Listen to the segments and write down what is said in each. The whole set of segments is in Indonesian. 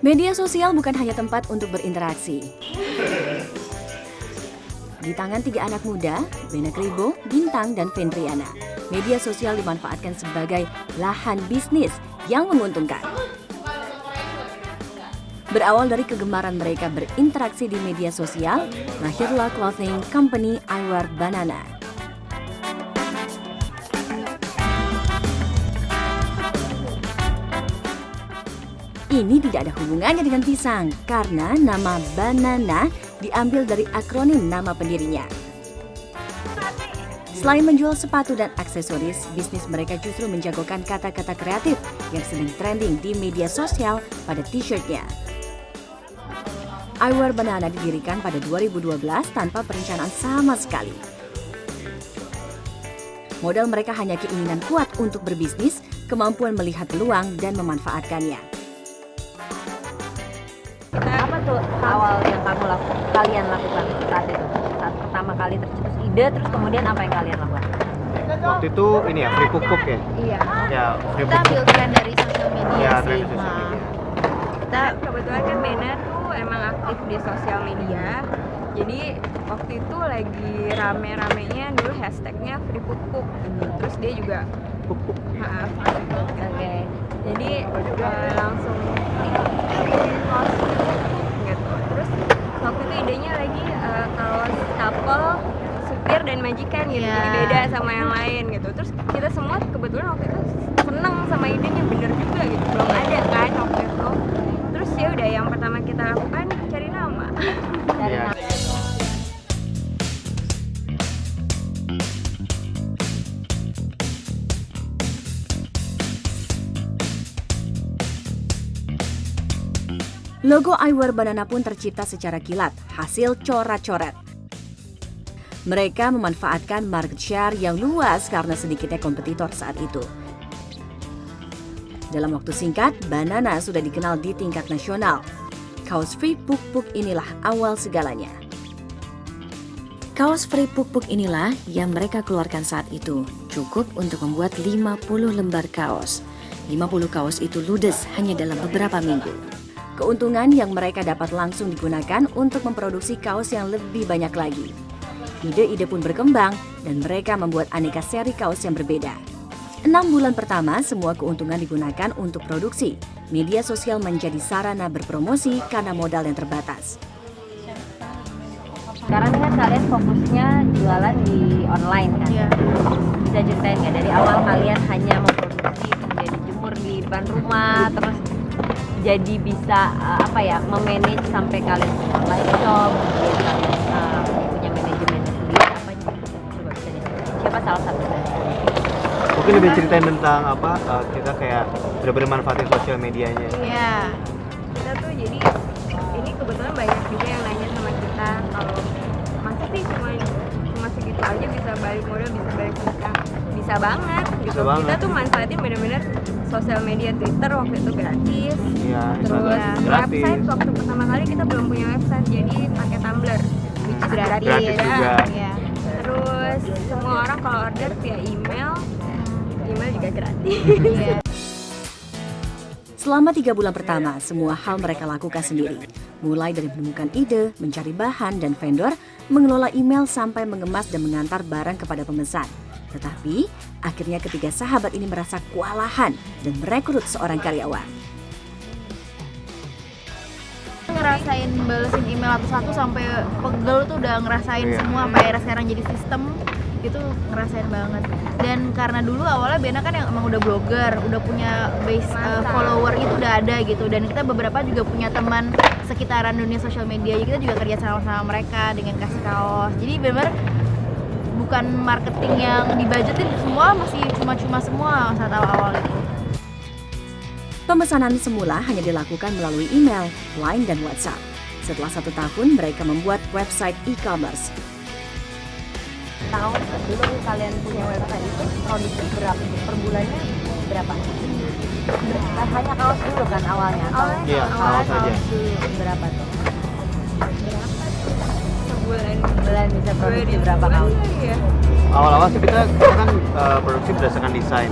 Media sosial bukan hanya tempat untuk berinteraksi. Di tangan 3 anak muda, Bena Kribo, Bintang, dan Fendriana, media sosial dimanfaatkan sebagai lahan bisnis yang menguntungkan. Berawal dari kegemaran mereka berinteraksi di media sosial, lahirlah clothing company Eyewear Banana. Ini tidak ada hubungannya dengan pisang, karena nama Banana diambil dari akronim nama pendirinya. Selain menjual sepatu dan aksesoris, bisnis mereka justru menjagokan kata-kata kreatif yang sering trending di media sosial pada t-shirtnya. Eyewear Banana didirikan pada 2012 tanpa perencanaan sama sekali. Modal mereka hanya keinginan kuat untuk berbisnis, kemampuan melihat peluang dan memanfaatkannya. Apa tuh awal yang kalian lakukan saat itu? Saat pertama kali tercetus ide, terus kemudian apa yang kalian lakukan? Waktu itu ini ya, free pupuk ya? Iya. Ya, free Kita pupuk. ambil tren dari sosial media Ya, sih. tren sosial media. Kita Kebetulan kan Bena tuh emang aktif di sosial media. Jadi waktu itu lagi rame-ramenya dulu hashtagnya free pupuk. Terus dia juga Pupuk. maaf. Oke. Jadi langsung post gitu. Terus waktu itu idenya lagi kaos couple supir dan majikan gitu. Iya. Jadi beda sama yang lain gitu. Terus kita semua kebetulan waktu itu seneng sama idenya, bener juga gitu. Belum ada kan waktu itu. Terus ya udah yang pertama kita lakukan cari nama. Dari Iya. nama. Logo Eyewear Banana pun tercipta secara kilat, hasil coret-coret. Mereka memanfaatkan market share yang luas karena sedikitnya kompetitor saat itu. Dalam waktu singkat, Banana sudah dikenal di tingkat nasional. Kaos free pupuk inilah awal segalanya. Kaos free pupuk inilah yang mereka keluarkan saat itu, cukup untuk membuat 50 lembar kaos. 50 kaos itu ludes hanya dalam beberapa minggu. Keuntungan yang mereka dapat langsung digunakan untuk memproduksi kaos yang lebih banyak lagi. Ide-ide pun berkembang dan mereka membuat aneka seri kaos yang berbeda. 6 bulan pertama, semua keuntungan digunakan untuk produksi. Media sosial menjadi sarana berpromosi karena modal yang terbatas. Sekarang kan kalian fokusnya jualan di online kan? Iya. Bisa ceritain nggak dari awal kalian hanya memproduksi kemudian dijemur di depan rumah, terus jadi bisa memanage sampai kalian online shop, kemudian kalian punya manajemen sendiri apa aja? Coba bisa diceritain. Siapa salah satu dari? Mungkin lebih ceritain tentang kita kayak benar-benar manfaatin sosial medianya. Iya. Kita tuh jadi ini kebetulan banyak juga yang nanya sama kita kalau masa sih cuma segitu aja bisa balik modal, bisa balik bisa banget gitu. Bisa banget. Kita tuh manfaatin bener-bener sosial media, Twitter waktu itu gratis. Iya, Terus Instagram gratis. website waktu pertama kali kita belum punya website, jadi pakai Tumblr which is gratis, Gratis juga. Iya. Terus semua orang kalau order via email juga gratis. Iya. Selama 3 bulan pertama, semua hal mereka lakukan sendiri. Mulai dari menemukan ide, mencari bahan dan vendor, mengelola email sampai mengemas dan mengantar barang kepada pemesan. Tetapi, akhirnya ketiga sahabat ini merasa kewalahan dan merekrut seorang karyawan. Ngerasain balesin email satu-satu sampai pegel tuh udah ngerasain Iya. semua, sampai era sekarang jadi sistem itu ngerasain banget. Dan karena dulu awalnya Bena kan yang emang udah blogger, udah punya base follower itu udah ada gitu, dan kita beberapa juga punya teman sekitaran dunia sosial media, jadi kita juga kerja sama mereka dengan kasih kaos. Jadi benar bukan marketing yang dibudgetin, semua masih cuma-cuma semua saat awal-awal itu. Pemesanan semula hanya dilakukan melalui email, Line, dan WhatsApp. Setelah 1 tahun, mereka membuat website e-commerce. Tahun sebelum kalian punya website itu produksi berapa per bulannya berapa? Hanya kaos dulu kan awalnya? Iya, kaos aja. Berapa tuh? Sebulan Bisa produksi berapa kaos? Iya. Awal-awal sih kita kan produksi berdasarkan desain.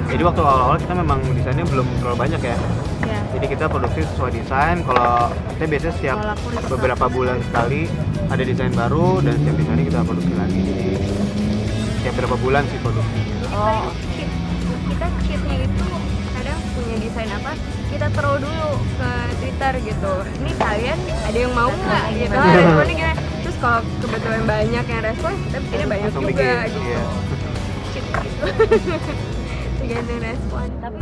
Jadi waktu awal-awal kita memang desainnya belum terlalu banyak ya. Ya. Jadi kita produksi sesuai desain. Kalau kita biasanya setiap Kalau aku restock. beberapa bulan sekali ada desain baru dan setiap desainnya kita produksi lagi. Jadi setiap berapa bulan sih produksi. Oh. Kita cheatnya itu kadang punya desain apa, kita throw dulu ke Twitter gitu. Ini kalian ada yang mau nggak gitu? Responnya gimana? Terus kalau kebetulan banyak yang respon, kita bikinnya banyak Langsung juga bikin, gitu. iya. Cheat gitu. Tergantung respon. Tapi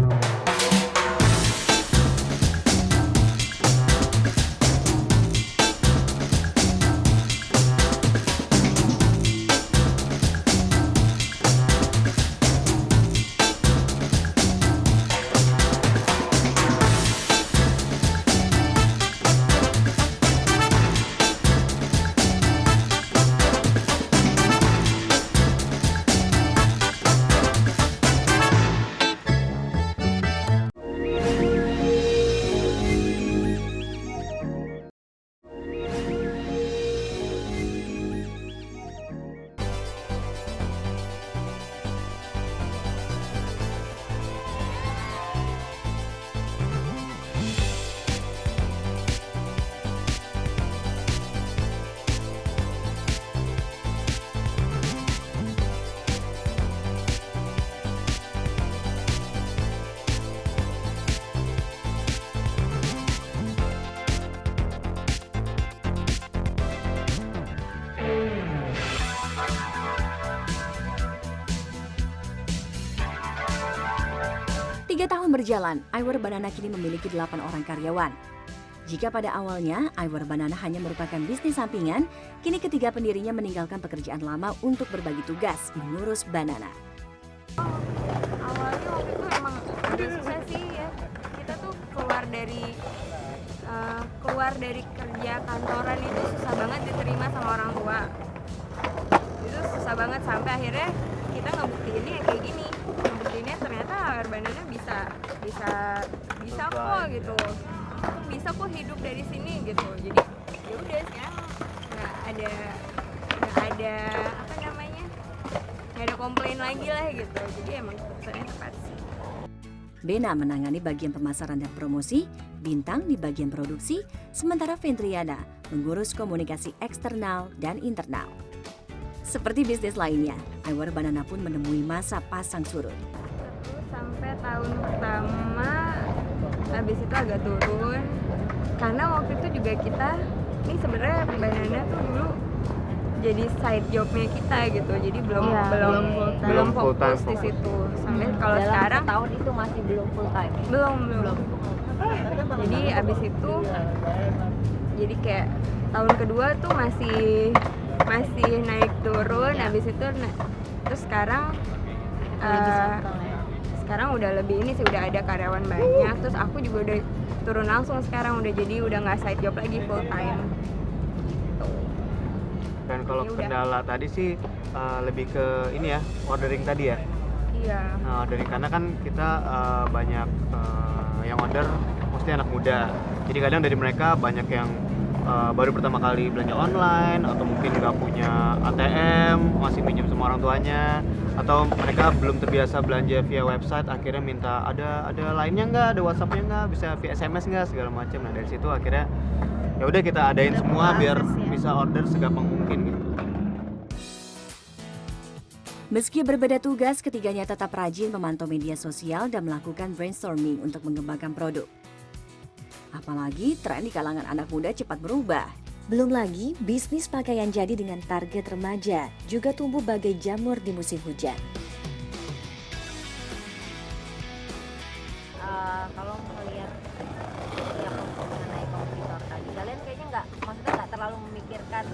3 tahun berjalan, Iwer Banana kini memiliki 8 orang karyawan. Jika pada awalnya Iwer Banana hanya merupakan bisnis sampingan, kini ketiga pendirinya meninggalkan pekerjaan lama untuk berbagi tugas mengurus Banana. Awalnya waktu itu emang agak susah sih ya. Kita tuh keluar dari kerja kantoran itu susah banget diterima sama orang tua. Itu susah banget sampai akhirnya kita ngebuktiinnya kayak gini. Ngebuktiinnya ternyata Iwer Banana bisa kok gitu. Bisa kok hidup dari sini gitu. Jadi ya udah sekarang nggak ada apa namanya, nggak ada komplain lagi lah gitu. Jadi emang keputusannya tepat sih. Bena menangani bagian pemasaran dan promosi, Bintang di bagian produksi, sementara Ventriana mengurus komunikasi eksternal dan internal. Seperti bisnis lainnya, Iwer Banana pun menemui masa pasang surut. Sampai tahun pertama, habis itu agak turun. Karena waktu itu juga kita, ini sebenarnya Banana tuh dulu jadi side jobnya kita gitu. Jadi belum Belum full fokus time di fokus. situ. Sampai kalau dalam sekarang setahun itu masih belum full time. belum. Jadi abis itu, jadi kayak tahun kedua tuh masih naik turun. Habis itu terus sekarang sekarang udah lebih ini sih, udah ada karyawan banyak. Terus aku juga udah turun langsung sekarang, udah nggak side job lagi, full time. Dan kalau Ya udah. kendala tadi sih lebih ke ini ya, ordering tadi ya. Iya. Nah, ordering karena kan kita banyak yang order mesti anak muda. Jadi kadang dari mereka banyak yang baru pertama kali belanja online, atau mungkin nggak punya ATM, masih minjem sama orang tuanya, atau mereka belum terbiasa belanja via website, akhirnya minta ada lainnya nggak, ada WhatsAppnya nggak, bisa via SMS nggak, segala macam. Nah dari situ akhirnya ya udah kita adain Ada semua biar proses ya. bisa order segampang mungkin gitu. Meski berbeda tugas, ketiganya tetap rajin memantau media sosial dan melakukan brainstorming untuk mengembangkan produk. Apalagi tren di kalangan anak muda cepat berubah. Belum lagi, bisnis pakaian jadi dengan target remaja juga tumbuh bagai jamur di musim hujan. Kalau melihat yang mengenai kompetitor tadi, kalian kayaknya nggak terlalu memikirkan,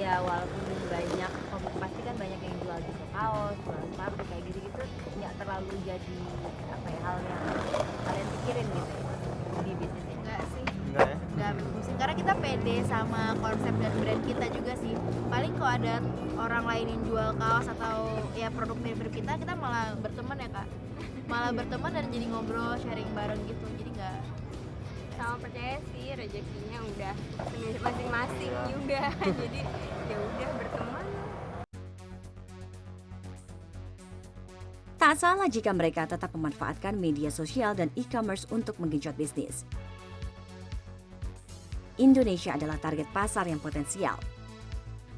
ya walaupun banyak, pasti kan banyak yang jual gitu kaos, jual sepatu kayak gitu-gitu, nggak terlalu jadi apa ya, hal yang kalian pikirin gitu ya, di bisnis ini. Enggak sih, Enggak ya? enggak pusing. Karena kita pede sama konsep dan brand kita juga sih. Paling kalau ada orang lain yang jual kaos atau ya produk mirip-mirip kita malah berteman ya kak. Malah berteman dan jadi ngobrol, sharing bareng gitu. Jadi enggak. Sama percaya sih rezekinya udah masing-masing juga. Jadi ya udah berteman. Tak Tak salah jika mereka tetap memanfaatkan media sosial dan e-commerce untuk menggenjot bisnis. Indonesia adalah target pasar yang potensial.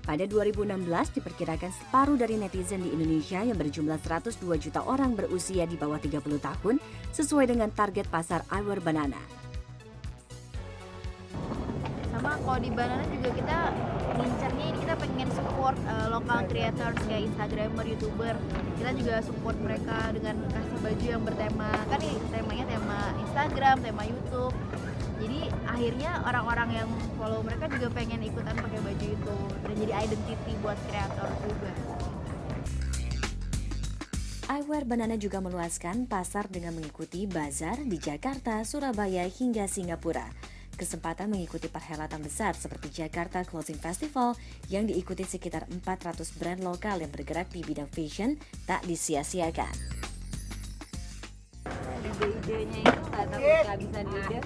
Pada 2016 diperkirakan separuh dari netizen di Indonesia yang berjumlah 102 juta orang berusia di bawah 30 tahun sesuai dengan target pasar Eyewear Banana. Sama kalau di Banana juga kita ngincernya ini, kita pengen support lokal creators kayak Instagramer, YouTuber. Kita juga support mereka dengan kasih baju yang bertema, kan nih temanya tema Instagram, tema YouTube. Jadi akhirnya orang-orang yang follow mereka juga pengen ikutan pakai baju itu dan jadi identity buat kreator juga. Eyewear Banana juga meluaskan pasar dengan mengikuti bazar di Jakarta, Surabaya hingga Singapura. Kesempatan mengikuti perhelatan besar seperti Jakarta Clothing Festival yang diikuti sekitar 400 brand lokal yang bergerak di bidang fashion tak disia-siakan. Ide-idenya itu nggak takut kehabisan ide,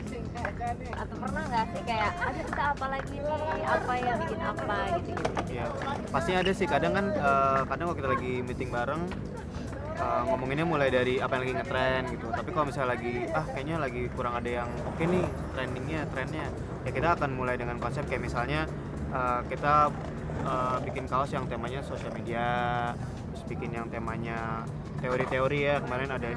atau pernah nggak sih kayak ada kita apa lagi nih, apa ya bikin apa gitu. Ya, pastinya ada sih. Kadang kan kadang kalau kita lagi meeting bareng ngomonginnya mulai dari apa yang lagi ngetren gitu. Tapi kalau misalnya lagi kayaknya lagi kurang ada yang oke nih trennya, ya kita akan mulai dengan konsep kayak misalnya kita bikin kaos yang temanya sosial media, terus bikin yang temanya teori-teori ya. Kemarin ada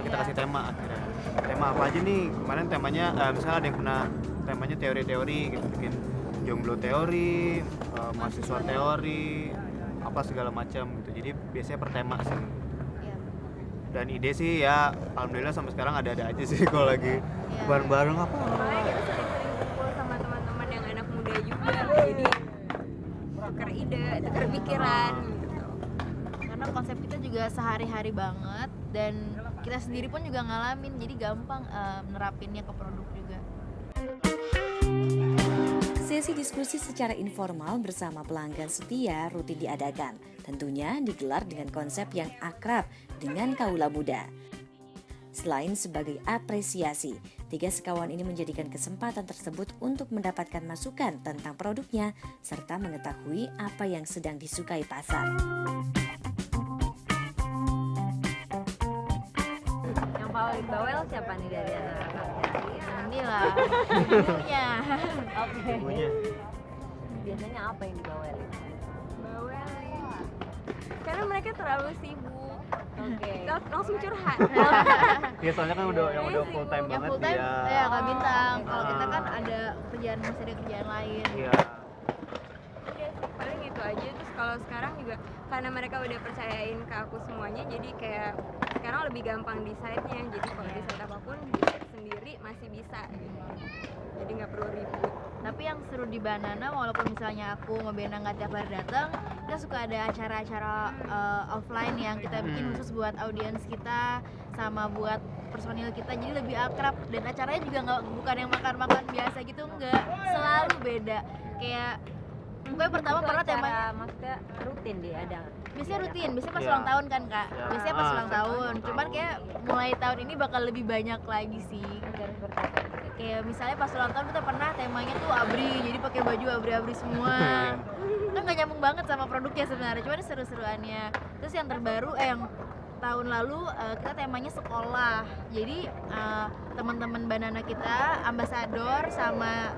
kita kasih tema akhirnya. Tema apa aja nih? Kemarin temanya misalnya ada yang pernah temanya teori-teori gitu, bikin jomblo teori, mahasiswa teori, apa segala macam gitu. Jadi biasanya per tema sih. Iya. Dan ide sih ya alhamdulillah sampai sekarang ada-ada aja sih kalau lagi bareng-bareng apa. Makanya kita sering-sering kumpul sama teman-teman yang anak muda juga, jadi tukar ide, tukar pikiran gitu. Karena konsep kita juga sehari-hari banget dan kita sendiri pun juga ngalamin, jadi gampang nerapinnya ke produk juga. Sesi diskusi secara informal bersama pelanggan setia rutin diadakan. Tentunya digelar dengan konsep yang akrab dengan kaula muda. Selain sebagai apresiasi, 3 sekawan ini menjadikan kesempatan tersebut untuk mendapatkan masukan tentang produknya serta mengetahui apa yang sedang disukai pasar. Yang paling bawel siapa nih dari anak-anak? Inilah ibunya. Oke. Ibunya. Biasanya apa yang dibawelin? Bawel karena mereka terlalu sibuk. Oke. Langsung curhat. Ya soalnya kan udah full time Yang banget full time dia. ya Kak Bintang. Kalau kita kan ada kerjaan, masih ada kerjaan lain. Iya. Udah sih, paling itu aja. Terus kalau sekarang juga karena mereka udah percayain ke aku semuanya, jadi kayak sekarang lebih gampang desainnya. Jadi kalau desain apapun sendiri masih bisa gitu. Jadi nggak perlu ribut. Tapi yang seru di Banana, walaupun misalnya aku sama Bena nggak tiap hari datang, kita suka ada acara-acara offline yang kita bikin khusus buat audiens kita sama buat personil kita, jadi lebih akrab. Dan acaranya juga bukan yang makan-makan biasa gitu, enggak, selalu beda. Kayak pokoknya pertama Itu pernah acara, temanya maksudnya rutin deh ada. biasanya rutin, biasanya pas Iya. ulang tahun kan Kak, Iya. biasanya pas ulang tahun. ulang Cuman tahun. kayak mulai tahun ini bakal lebih banyak lagi sih. Acara seperti apa? Kayak misalnya pas ulang tahun kita pernah temanya tuh abri, jadi pakai baju abri-abri semua. Kan nggak nyambung banget sama produknya sebenarnya, cuman seru-seruannya. Terus yang terbaru yang tahun lalu kita temanya sekolah, jadi teman-teman Banana kita, ambasador sama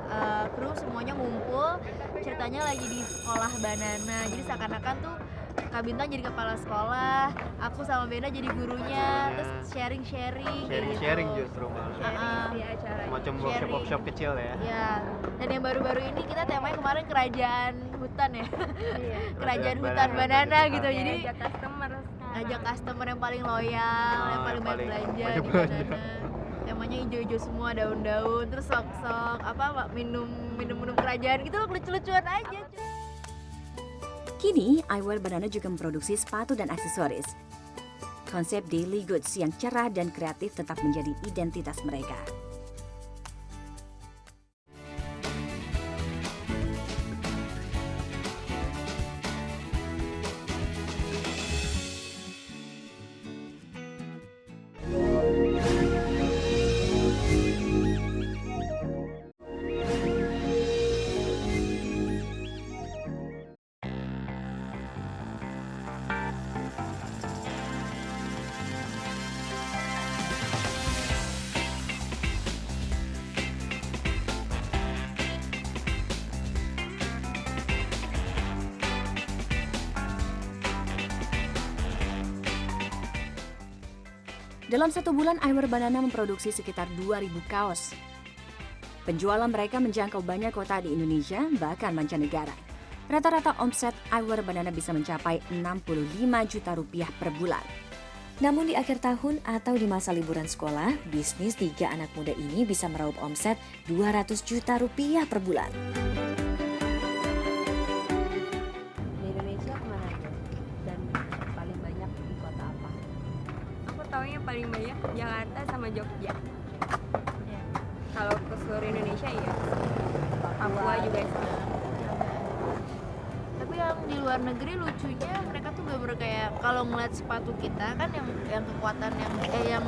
kru semuanya ngumpul, ceritanya lagi di sekolah Banana, jadi seakan-akan tuh Kak Bintang jadi kepala sekolah, aku sama Bena jadi gurunya, terus sharing-sharing kayak gitu. Sharing justru malah. Di acara Macam Sharing. workshop kecil ya. Ya, dan yang baru-baru ini kita temanya kemarin kerajaan hutan ya, Iya. kerajaan hutan Banana, banana kerajaan gitu, hutan. jadi Ajak customer sekarang. ngajak customer yang paling loyal, yang paling banyak belanja banyak di belanja. Banana. Temanya hijau-hijau semua, daun-daun, terus sok-sok minum kerajaan gitu loh, lucu-lucuan aja. Kini, Eyewear Banana juga memproduksi sepatu dan aksesoris. Konsep daily goods yang cerah dan kreatif tetap menjadi identitas mereka. Dalam 1 bulan, Eyewear Banana memproduksi sekitar 2.000 kaos. Penjualan mereka menjangkau banyak kota di Indonesia, bahkan mancanegara. Rata-rata omset Eyewear Banana bisa mencapai 65 juta rupiah per bulan. Namun di akhir tahun atau di masa liburan sekolah, bisnis 3 anak muda ini bisa meraup omset 200 juta rupiah per bulan. Di Indonesia kemana tuh? Dan paling banyak di kota apa? Aku taunya paling banyak Jakarta sama Jogja. Kalau ke seluruh Indonesia ya Papua juga sama. Tapi yang di luar negeri lucunya mereka tuh bener kayak kalau ngeliat sepatu kita kan yang kekuatan yang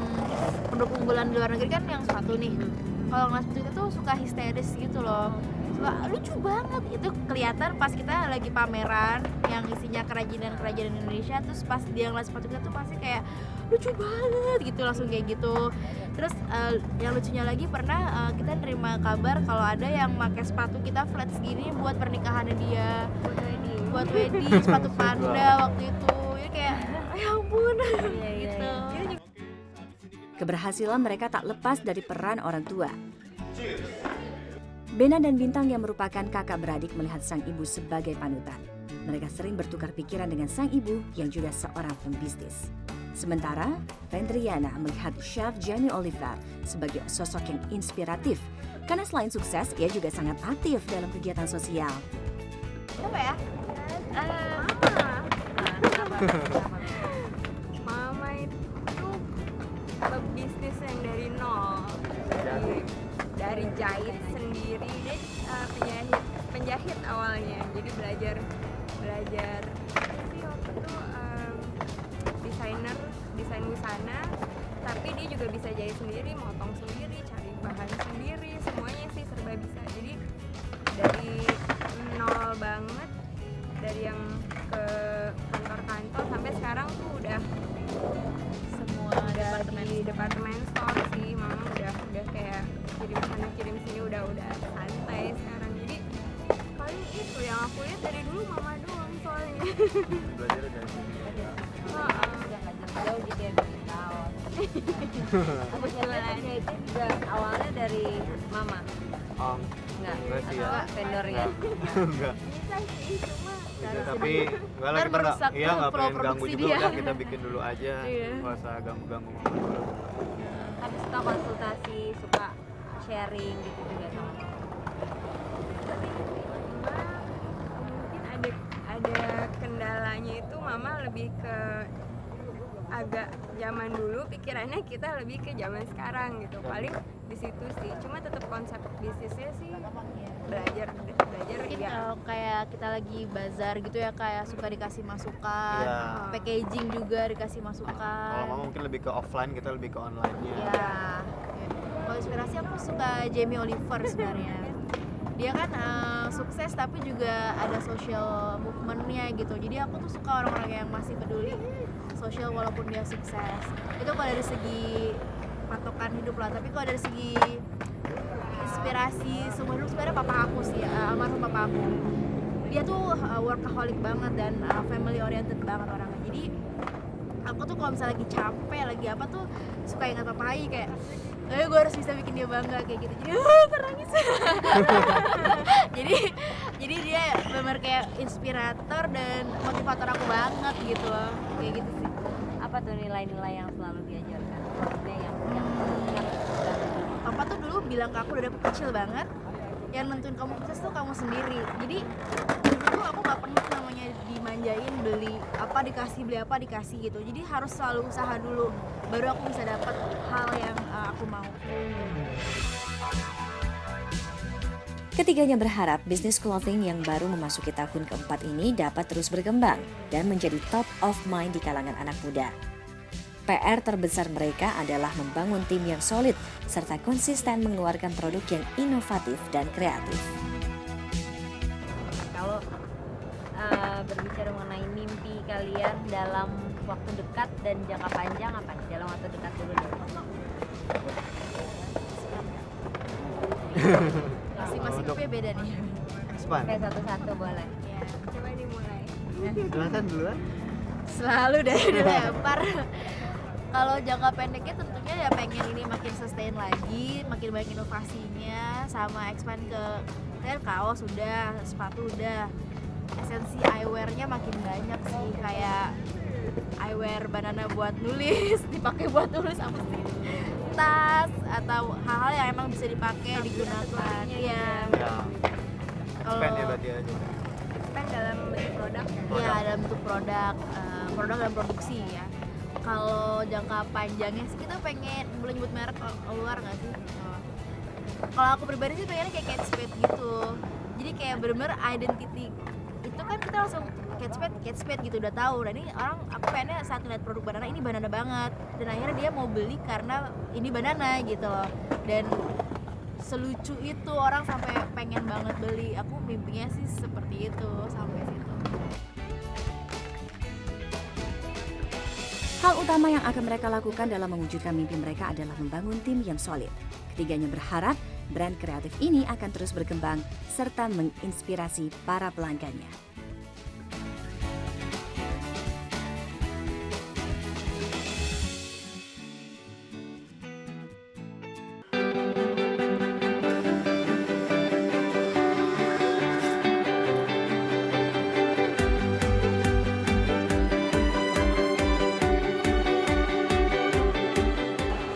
produk unggulan di luar negeri kan yang sepatu nih. Kalau ngeliat sepatu kita tuh suka histeris gitu loh. Suka lucu banget, itu kelihatan pas kita lagi pameran yang isinya kerajinan Indonesia, terus pas dia ngeliat sepatu kita tuh pasti kayak lucu banget gitu, langsung kayak gitu. Terus yang lucunya lagi pernah kita nerima kabar kalau ada yang pakai sepatu kita flat segini buat pernikahannya dia, buat wedding sepatu panda waktu itu. Ya kayak ya ampun gitu. Keberhasilan mereka tak lepas dari peran orang tua. Bena dan Bintang yang merupakan kakak beradik melihat sang ibu sebagai panutan. Mereka sering bertukar pikiran dengan sang ibu yang juga seorang pembisnis. Sementara, Vendriana melihat Chef Jamie Oliver sebagai sosok yang inspiratif. Karena selain sukses, ia juga sangat aktif dalam kegiatan sosial. Apa ya? Mama itu pebisnis yang dari nol. Dari jahit sendiri, dia penjahit awalnya. Jadi belajar sih waktu itu desain busana, tapi dia juga bisa jahit sendiri, motong sendiri, cari bahan sendiri, semuanya sih serba bisa. Jadi dari nol banget, dari yang ke kantor-kantor sampai sekarang tuh udah Semua di departemen store sih. Mama udah kayak kirim sana kirim sini, udah santai sekarang. Jadi paling itu yang aku lihat dari dulu mama doang soalnya. Belajar dari sini. Jangan jauh gitu ya bikin kaos. Aku nyatanya itu juga awalnya dari mama. Enggak sih ya. Atau vendornya. Enggak. Bisa sih, cuma Bisa, tapi enggak lah, Ntar kita enggak, merusak iya enggak flow pengen ganggu produksi juga, dia. udah kita bikin dulu aja. Iya. Enggak usah ganggu-ganggu mama dulu. Tapi suka konsultasi, suka sharing gitu juga sama mama. mungkin ada kendalanya itu mama lebih ke agak zaman dulu, pikirannya kita lebih ke zaman sekarang gitu. Paling di situ sih, cuma tetap konsep bisnisnya sih belajar Mungkin ya. kayak kita lagi bazar gitu ya, kayak suka dikasih masukan, Iya. packaging juga dikasih Kalau masukan. mama mungkin lebih ke offline, kita lebih ke online-nya. Ya. Kalau inspirasi aku suka Jamie Oliver sebenarnya. Dia kan sukses tapi juga ada social movement-nya gitu. Jadi aku tuh suka orang-orang yang masih peduli sosial walaupun dia sukses. Itu kalau dari segi patokan hidup lah. Tapi kalau dari segi inspirasi seumur hidup sebenarnya papa aku sih, almarhum papa aku. Dia tuh workaholic banget dan family oriented banget orangnya. Jadi aku tuh kalau misalnya lagi capek, lagi apa tuh suka ingat papa Hai kayak gue harus bisa bikin dia bangga kayak gitu. Jadi nangis. jadi dia benar kayak inspirator dan motivator aku banget gitu loh. Kayak gitu sih. Apa tuh nilai-nilai yang selalu diajarkan? Maksudnya yang Papa tuh dulu bilang ke aku dari aku kecil banget, yang nentuin kamu sukses tuh kamu sendiri. Jadi dulu aku gak pernah namanya dimanjain beli apa dikasih gitu. Jadi harus selalu usaha dulu, baru aku bisa dapat hal yang aku mau. Ketiganya berharap bisnis clothing yang baru memasuki tahun keempat ini dapat terus berkembang dan menjadi top of mind di kalangan anak muda. PR terbesar mereka adalah membangun tim yang solid serta konsisten mengeluarkan produk yang inovatif dan kreatif. kalau berbicara mengenai mimpi kalian dalam waktu dekat dan jangka panjang apa nih? Dalam waktu dekat dulu deh. Masing-masing gue beda nih. Span, Oke, satu-satu boleh. Ya, Coba dimulai. silakan duluan. selalu deh dilempar. Kalau jangka pendeknya tentunya ya pengen ini makin sustain lagi, makin banyak inovasinya, sama expand ke kaos udah, sepatu udah, esensi eyewear-nya makin banyak sih, kayak eyewear banana buat nulis, dipakai buat nulis apa sih? Tas atau hal-hal yang emang bisa dipakai, digunakan. Iya. Ya, Kalau spend ya berarti ya. Spend dalam bentuk produk ya. ya dalam bentuk produk dan produksi ya. Kalau jangka panjangnya sih kita pengen, boleh nyebut merek keluar nggak sih? Kalau aku pribadi sih pengennya kayak Kate Spade gitu. Jadi kayak bener-bener identity itu kan kita langsung Kate Spade gitu udah tahu. Dan ini orang, aku pengennya saat ngeliat produk banana ini banana banget. Dan akhirnya dia mau beli karena ini banana gitu loh. Dan selucu itu orang sampai pengen banget beli. Aku mimpinya sih seperti itu sampai situ. Hal utama yang akan mereka lakukan dalam mewujudkan mimpi mereka adalah membangun tim yang solid. Ketiganya berharap brand kreatif ini akan terus berkembang serta menginspirasi para pelanggannya.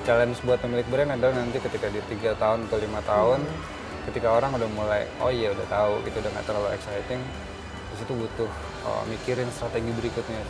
Challenge buat pemilik brand adalah nanti ketika di 3 tahun atau 5 tahun, ketika orang udah mulai, oh iya udah tahu gitu, udah nggak terlalu exciting, di situ butuh mikirin strategi berikutnya.